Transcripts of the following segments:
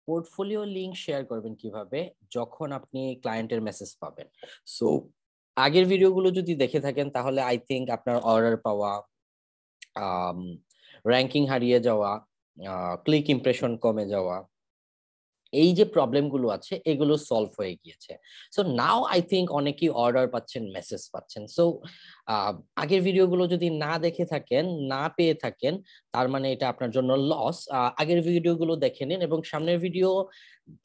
Portfolio link share করবেন কিভাবে, যখন আপনি ক্লায়েন্টের মেসেজ পাবেন। সো আগের ভিডিওগুলো যদি দেখে থাকেন তাহলে আই থিংক আপনার অর্ডার পাওয়া, র্যাঙ্কিং হারিয়ে যাওয়া, ক্লিক ইমপ্রেশন কমে যাওয়া, এই যে প্রবলেমগুলো আছে এগুলো সলভ হয়ে গিয়েছে। সো নাও আই থিংক অনেকেই অর্ডার পাচ্ছেন, মেসেজ পাচ্ছেন। সো আগের ভিডিওগুলো যদি না দেখে থাকেন, না পেয়ে থাকেন, তার মানে এটা আপনার জন্য লস। আগের ভিডিওগুলো দেখে নিন এবং সামনের ভিডিও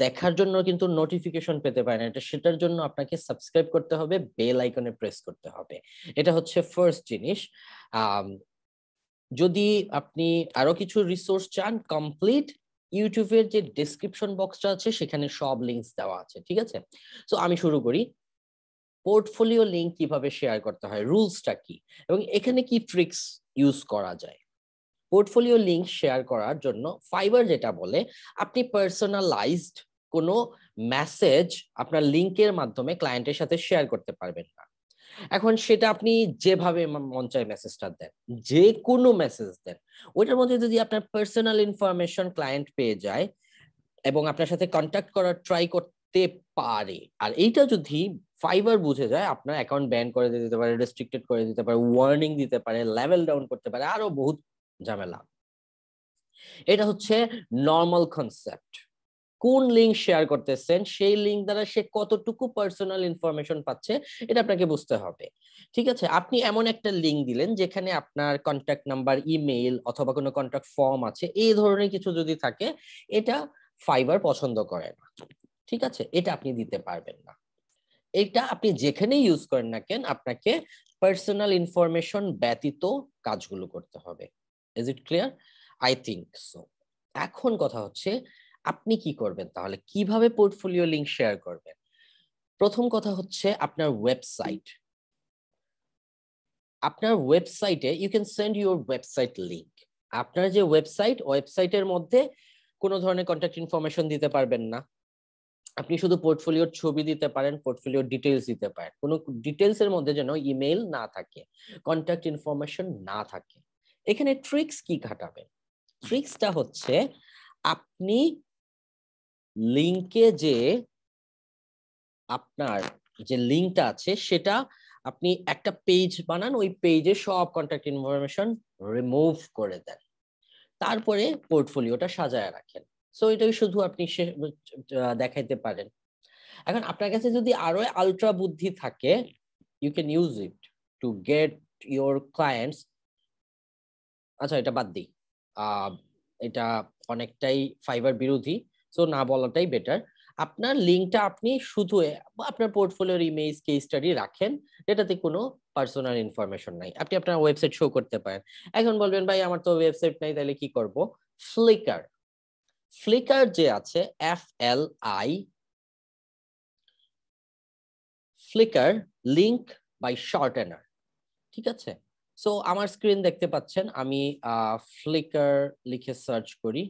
দেখার জন্য কিন্তু নোটিফিকেশন পেতে পারেন, এটা সেটার জন্য আপনাকে সাবস্ক্রাইব করতে হবে, বেল আইকনে প্রেস করতে হবে। এটা হচ্ছে ফার্স্ট জিনিস। যদি আপনি আরো কিছু রিসোর্স চান কমপ্লিট, ইউটিউবের যে ডেসক্রিপশন বক্সটা আছে সেখানে সব লিংকস দেওয়া আছে, ঠিক আছে? সো আমি শুরু করি। পোর্টফোলিও লিংক কিভাবে শেয়ার করতে হয়, রুলসটা কি, এবং এখানে কি ট্রিক্স ইউজ করা যায়। পোর্টফোলিও লিংক শেয়ার করার জন্য ফাইবার যেটা বলে, আপনি পার্সোনালাইজড কোনো মেসেজ আপনার লিংকের মাধ্যমে ক্লায়েন্টের সাথে শেয়ার করতে পারবেন না। এখন সেটা আপনি যেভাবে মন চায় মেসেজটা দেন, যে কোনো মেসেজ দেন, ওইটার মধ্যে যদি আপনার পার্সোনাল ইনফরমেশন ক্লায়েন্ট পেয়ে যায় এবং আপনার সাথে কন্ট্যাক্ট করার ট্রাই করতে পারে, আর এইটা যদি ফাইবার বুঝে যায়, আপনার অ্যাকাউন্ট ব্যান করে দিতে পারে, রেস্ট্রিক্টেড করে দিতে পারে, ওয়ার্নিং দিতে পারে, লেভেল ডাউন করতে পারে, আরো বহুত ঝামেলা। এটা হচ্ছে নর্মাল কনসেপ্ট। কোন লিঙ্ক শেয়ার করতেছেন, সেই লিঙ্ক দ্বারা সে কতটুকু পার্সোনাল ইনফরমেশন পাচ্ছে এটা আপনাকে বুঝতে হবে, ঠিক আছে? আপনি এমন একটা লিঙ্ক দিলেন যেখানে আপনার কন্ট্যাক্ট নাম্বার, ইমেইল অথবা কোনো কন্ট্যাক্ট ফর্ম আছে, এই ধরনের কিছু যদি থাকে, এটা ফাইবার পছন্দ করে না, ঠিক আছে? এটা আপনি দিতে পারবেন না। এটা আপনি যেখানে ইউজ করেন না কেন, আপনাকে পার্সোনাল ইনফরমেশন ব্যতীত কাজগুলো করতে হবে। Is it clear? I think so. এখন কথা হচ্ছে আপনি কি করবেন, তাহলে কিভাবে পোর্টফোলিও লিংক শেয়ার করবেন। প্রথম কথা হচ্ছে আপনার ওয়েবসাইট। আপনার ওয়েবসাইটে you can send your website link. আপনার যে ওয়েবসাইটের মধ্যে কোনো ধরনের কন্ট্যাক্ট ইনফরমেশন দিতে পারবেন না। আপনি শুধু পোর্টফোলিওর ছবি দিতে পারেন, পোর্টফোলিওর ডিটেইলস দিতে পারেন, কোনো ডিটেইলস এর মধ্যে যেন ইমেইল না থাকে, কন্ট্যাক্ট ইনফরমেশন না থাকে। এখানে ট্রিক্স কি খাটাবেন? ট্রিক্সটা হচ্ছে আপনি লিংকে যে আপনার যে লিংকটা আছে সেটা আপনি একটা পেজ বানান, ওই পেজে সব কন্ট্যাক্ট ইনফরমেশন রিমুভ করে দেন, তারপরে পোর্টফোলিওটা সাজায় রাখেন। সো এটাই শুধু আপনি দেখাইতে পারেন। এখন আপনার কাছে যদি আরো আলট্রা বুদ্ধি থাকে, you can use it to get your clients. আচ্ছা এটা বাদ দিই, এটা অনেকটাই ফাইবার বিরোধী, সো না বলাটাই বেটার। আপনার লিঙ্কটা আপনি শুধু আপনার পোর্টফোলিওর ইমেজ, কেস স্টাডি রাখেন, যেটাতে কোনো পার্সোনাল ইনফরমেশন নাই। আপনি আপনার ওয়েবসাইট শো করতে পারেন। এখন বলবেন ভাই আমার তো ওয়েবসাইট নাই, তাহলে কি করব? ফ্লিকার। ফ্লিকার যে আছে, FLI, ফ্লিকার, লিংক বাই শর্টেনার, ঠিক আছে? সো আমার স্ক্রিন দেখতে পাচ্ছেন, আমি ফ্লিকার লিখে সার্চ করি।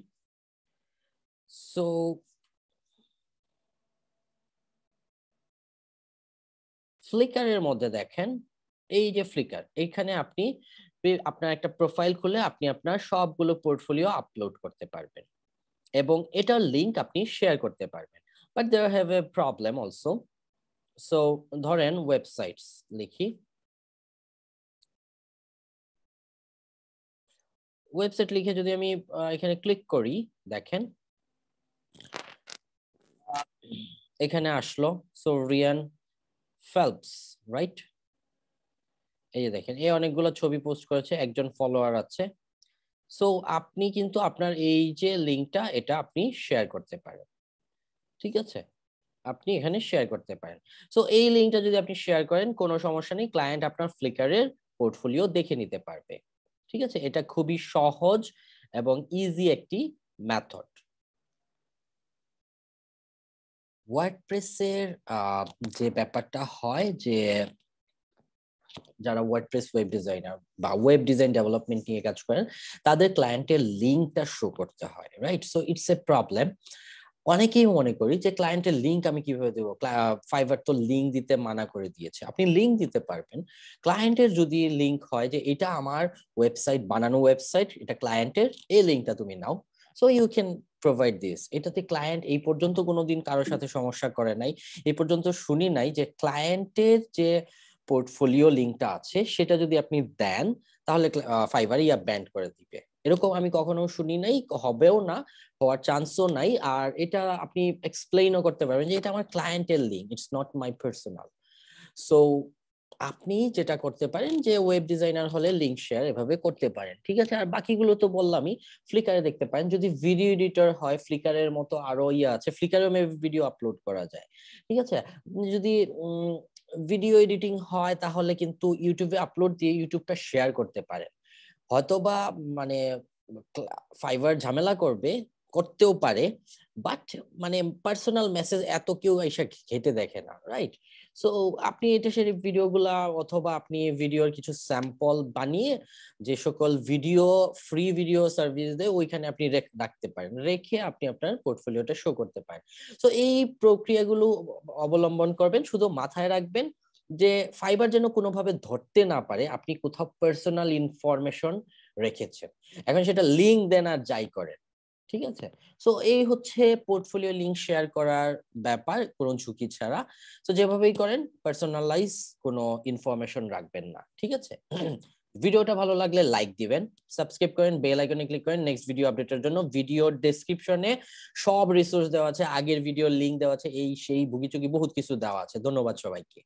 সো ফ্লিকারের মধ্যে দেখেন, এই যে ফ্লিকার, এইখানে আপনি আপনার একটা প্রোফাইল খুলে আপনি আপনার সবগুলো পোর্টফোলিও আপলোড করতে পারবেন এবং এটার লিংক আপনি শেয়ার করতে পারবেন। But there have a problem also. So ধরেন ওয়েবসাইটস লিখি, ওয়েবসাইট লিখে যদি আমি এখানে ক্লিক করি, দেখেন এখানে আসলো। So Ryan Phelps, right? এই যে দেখেন, এই অনেকগুলো ছবি পোস্ট করেছে, একজন ফলোয়ার আছে। সো আপনি কিন্তু আপনার এই যে লিংকটা, এটা আপনি শেয়ার করতে পারেন, ঠিক আছে? আপনি এখানে শেয়ার করতে পারেন। সো এই লিংকটা যদি আপনি শেয়ার করেন, কোনো সমস্যা নেই, ক্লায়েন্ট আপনার ফ্লিকারের পোর্টফোলিও দেখে নিতে পারবে, ঠিক আছে? এটা খুবই সহজ এবং ইজি একটি মেথড। ওয়ার্ডপ্রেসের যে ব্যাপারটা হয় যে যারা ওয়ার্ডপ্রেস ওয়েব ডিজাইনার বা ওয়েব ডিজাইন ডেভেলপমেন্ট নিয়ে কাজ করেন, তাদের ক্লায়েন্টের লিঙ্কটা শো করতে হয়, right? So it's a problem. অনেকেই মনে করি যে ক্লায়েন্টের লিঙ্ক আমি কিভাবে দেবো, ফাইবার তো লিঙ্ক দিতে মানা করে দিয়েছে। আপনি লিঙ্ক দিতে পারবেন। ক্লায়েন্টের যদি লিঙ্ক হয় যে এটা আমার ওয়েবসাইট, বানানো ওয়েবসাইট, এটা ক্লায়েন্টের, এই লিঙ্কটা তুমি নাও, so you can provide this. এটাতে ক্লায়েন্ট এই পর্যন্ত কোনোদিন কারোর সাথে সমস্যা করে নাই, এই পর্যন্ত শুনি নাই যে ক্লায়েন্টের যে পোর্টফোলিও লিঙ্কটা আছে সেটা যদি আপনি দেন তাহলে ফাইবার ইয়া ব্যান্ড করে দিবে। এরকম আমি কখনো শুনি নাই, হবেও না, হওয়ার চান্সও নাই। আর এটা আপনি এক্সপ্লেইনও করতে পারবেন যে এটা আমার ক্লায়েন্টের link, it's not my personal. So আপনি যেটা করতে পারেন যে ওয়েব ডিজাইনার হলে লিংক শেয়ার এভাবে করতে পারেন, ঠিক আছে। আর বাকিগুলো তো বললামই, ফ্লিকারে দেখতে পারেন। যদি ভিডিও এডিটর হয়, ফ্লিকারের মতো আরো ইয়ে আছে, ফ্লিকারেও মেবি ভিডিও আপলোড করা যায়, ঠিক আছে। যদি ভিডিও এডিটিং হয় তাহলে কিন্তু ইউটিউবে আপলোড দিয়ে ইউটিউবটা শেয়ার করতে পারেন। হয়তোবা মানে ফাইবার ঝামেলা করবে, করতেও পারে, বাট মানে পার্সোনাল মেসেজ এত কেউ এসে ঘেটে দেখে না, রাইট? সো আপনি এটা সেই ভিডিওগুলা অথবা আপনি ভিডিওর কিছু স্যাম্পল বানিয়ে যে সকল ভিডিও ফ্রি ভিডিও সার্ভিস দেয় ওইখানে আপনি রাখতে পারেন, রেখে আপনি আপনার পোর্টফোলিওটা শো করতে পারেন। সো এই প্রক্রিয়াগুলো অবলম্বন করবেন, শুধু মাথায় রাখবেন যে ফাইবার যেন কোনোভাবে ধরতে না পারে আপনি কোথাও পার্সোনাল ইনফরমেশন রেখেছেন। এখন সেটা লিঙ্ক দেন আর যাই করেন, ঠিক আছে। সো এই হচ্ছে পোর্টফোলিও লিংক শেয়ার করার ব্যাপার, কোনো ঝুঁকি ছাড়া। সো যেভাবেই করেন পার্সোনালাইজ কোনো ইনফরমেশন রাখবেন না, ঠিক আছে। ভিডিওটা ভালো লাগলে লাইক দিবেন, সাবস্ক্রাইব করেন, বেল আইকনে ক্লিক করেন নেক্সট ভিডিও আপডেটের জন্য। ভিডিওর ডেসক্রিপশনে সব রিসোর্স দেওয়া আছে, আগের ভিডিওর লিংক দেওয়া আছে, এই সেই ভুগিচুগি বহুত কিছু দেওয়া আছে। ধন্যবাদ সবাইকে।